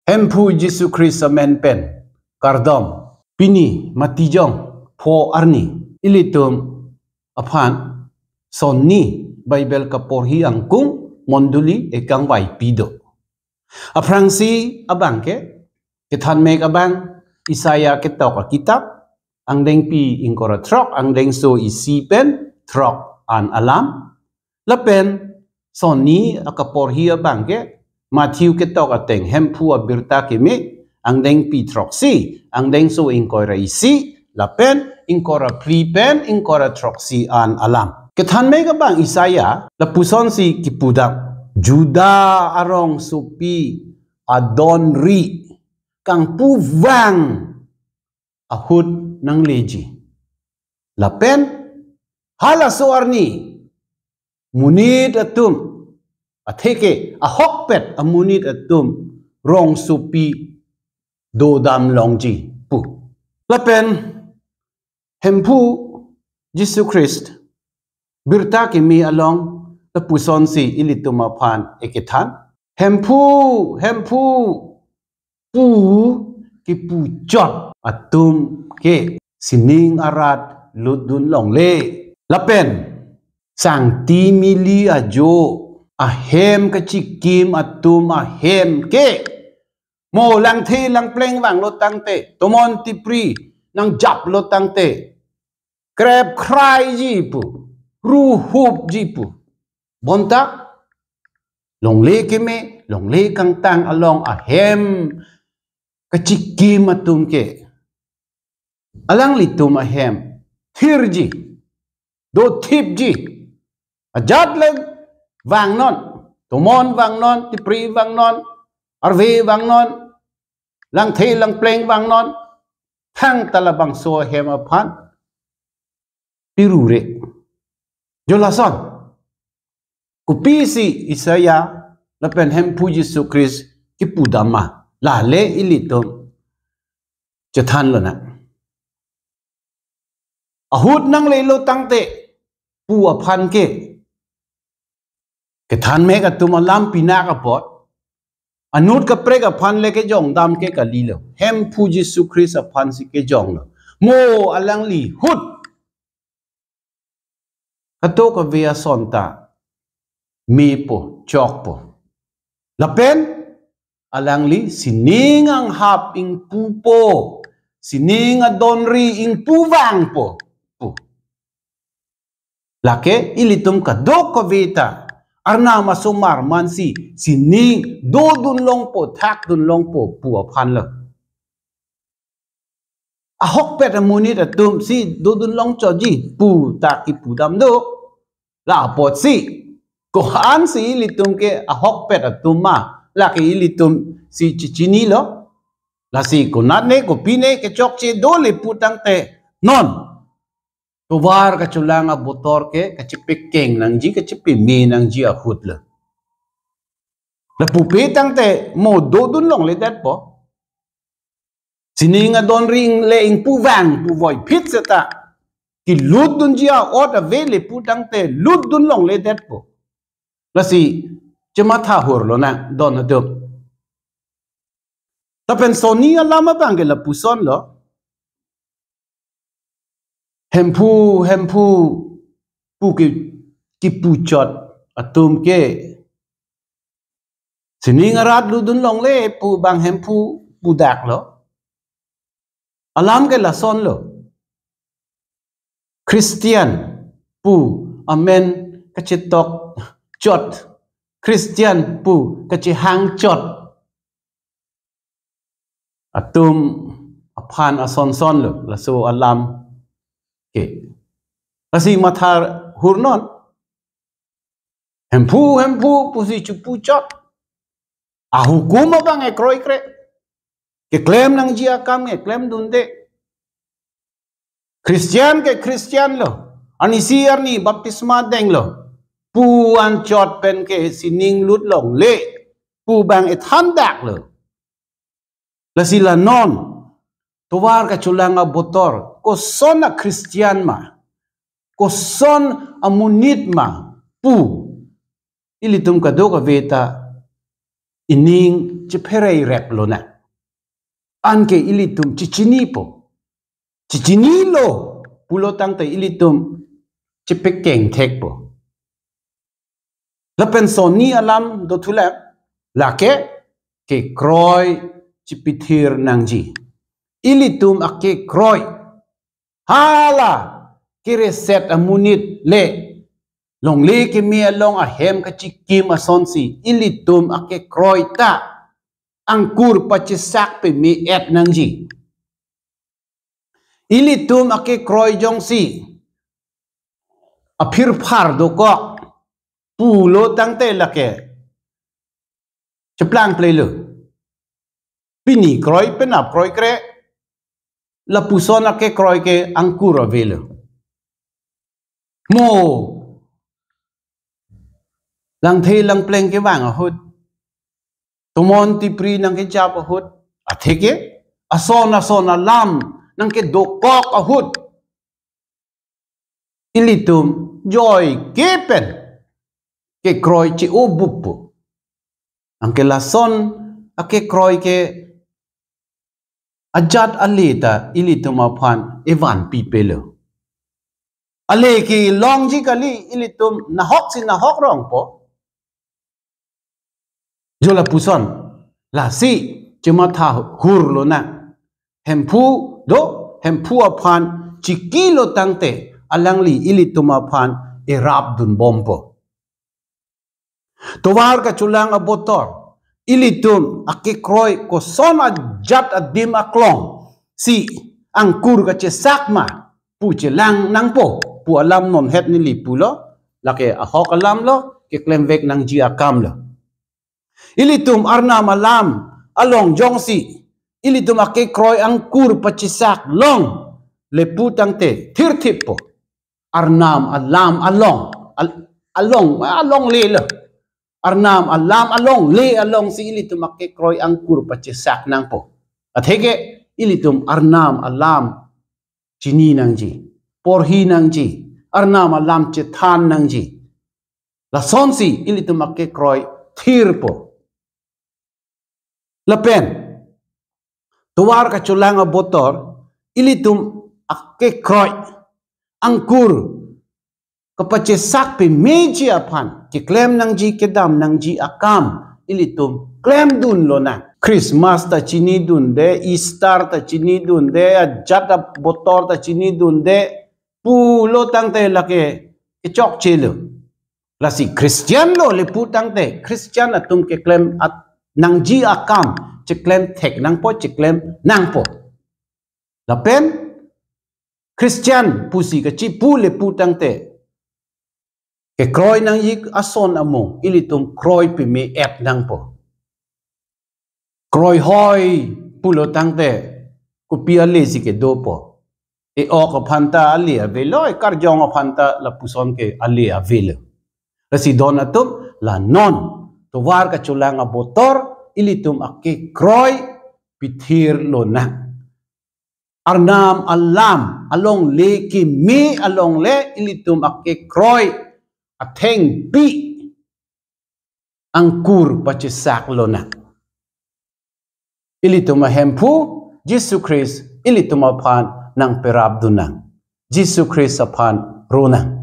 Hempu Jesu Christ men pen kardom pini matijong po arni ilitum aphan sonni Bible kaporhi angkung monduli ekang bai pido aprangsi abangke kethan mek abang Isaya ketok kitab ang deng pi ingkora trok ang deng so isi pen trok an alam lapen sonni akaporhi abangke Matthew ketok ateng hempu abirta kemi ang deng pi troksi ang deng so ingkora isi lapen ingkora pripen ingkora troksi an alam kethan me ka bang Isaya lapuson si kipudak Juda arong supi adonri kang puvang ahud ng leji lapen hala soarni munid atum Ateke ahokpet amunit atum rong supi dodam longji pu lapen hempu Jesu Christ birta kimi along tapuson si ilitumapan ekithan hempu pu ki pu jot atum ke sining arat ludun longle lapen sang timili ajo ahem kachikim atum ahem ke mo lang the lang pleng wang lo tangte tomon tipri nang jap lo tangte krep krai jipu ruhup jipu bonta longle keme longle kang tang along ahem kachikim atum ke alang litum ahem thirji do tipji ajat leg vang non tomon vang non tipri vang non arve vang non lang the lang pleng vang non thang talabang so hem aphan pirure jolason kupisi Isaya lapen hempu Jesu Christ kipudama la le ilitom chathan lo na ahud nang lelo tangte pu aphan ke kethan me ka tumalam pina ka pot anut ka pre ka phan le ke jong dam ke ka li lo hempu Jesu Christ aphan si ke jong lo mo alang li hut kato ka via sonta mi po chok po lapen alang li sining ang hap ing pupo sining adonri ing puwang po lake ilitum kadok ka vita arna masumar mansi sining do dun long po thak dun long po pu aphan lo ahok pet amunit atum si do dun long choji pu tak ki pu dam do la pot si ko an si litum ke ahok pet atum ma la ke litum si chichini lo la si ko nat ne ko pine ke chok che do le pu tang te non tuwar ka chulanga botor ke kachipik keng nang ji kachipi mi nang ji ahut le la pupi tang te mo do dun long le dat po sininga don ring le ing pu vang pu voi pit seta ki lut dun ji a ot ave le pu tang te lut dun long le dat po la si chema tha hor lo na don adop ta pensonia lama bang ke la puson lo hempu pu ki pu chot atum ke sining arat ludun long le pu bang hempu pu dak lo alam ke la son lo Christian pu amen kachitok chot Christian pu kachi hang chot atum aphan ason son lo la so alam ke kasi mathar hurnon hempu pusi chupu chot ahukum bang e kroi kre ke claim nang jia kam e claim dunde Christian ke Christian lo anisi arni baptisma deng lo pu an chot pen ke sining lut long le pu bang e than dak lo la sila non tuwar ka chulanga botor ko son a Christian ma ko son amunit ma pu ilitum ka do ka veta ining chipherei rep lo na anke ilitum chichini po chichini lo pulo tang te ilitum chipekeng tek po la penson ni alam do thula lake ke kroi chipithir nangji ilitum ake kroi hala kire set amunit le long le ke mi long a hem ka chikim a sonsi ilitum ake kroi ta angkur pachisak pe mi et nangji ilitum ake kroi jong si aphir phar do ko pulo tangte lake cheplang plelo pini kroi pena kroi kre la pusona ke kroi ke angkur avelo mo lang the lang pleng ke wang a hut tumon ti pri nang ke jap a hut a theke asona lam nang ke dokok a hut ilitum joy kepen ke kroi chi obupu ang ke lason a ke kroi ke ajat alita ilitum aphan evan pipelo ale ki longji kali ilitum nahok rong po jola puson la si chuma tha hur lo na hempu aphan chikilo tangte alangli ilitum aphan erap dun bompo towar ka chulang abotor ilitum akikroi ko sona jat adim aklong si angkur ka che sakma pu che lang nang po pu alam non het ni li pulo lake ahok alam lo ke klem vek nang ji akam lo ilitum arna malam along jongsi ilitum akikroi angkur pachisak long le pu tangte thir thip po arnam alam along le lo arnam alam along le along si ilitum ake kroi angkur pachisak nang po athege ilitum arnam alam chini nang ji porhi nang ji arnam alam chethan nang ji la sonsi ilitum ake kroi thir po lapen tuwar ka chulang botor ilitum ake kroi angkur kapachisak pe meji aphan ki klem nang ji kedam nang ji akam ilitum klem dun lo na Christmas ta chini dun de Easter ta chini dun de jata botor ta chini dun de pu lo tangte lake chok chelo la si Christian lo le pu tangte Christian atum ke klem at nang ji akam che klem thek nang po che klem nang po la pen Christian pusi ka chi pu le pu tangte ke kroi nang yik ason among ilitum kroi pe me et nang po kroi hoi pulo tangte ku pia lezi ke do po e ok phanta alia velo e karjong phanta la puson ke alia velo rasi donatum la non to war ka chulang abotor ilitum ake kroi pithir lo na arnam alam along le ki me along le ilitum ake kroi atheng pi angkur pachisak lo na ilitum hempu Jesus Christ ilitum aphan nang perab dunang Jesus Christ aphan ronang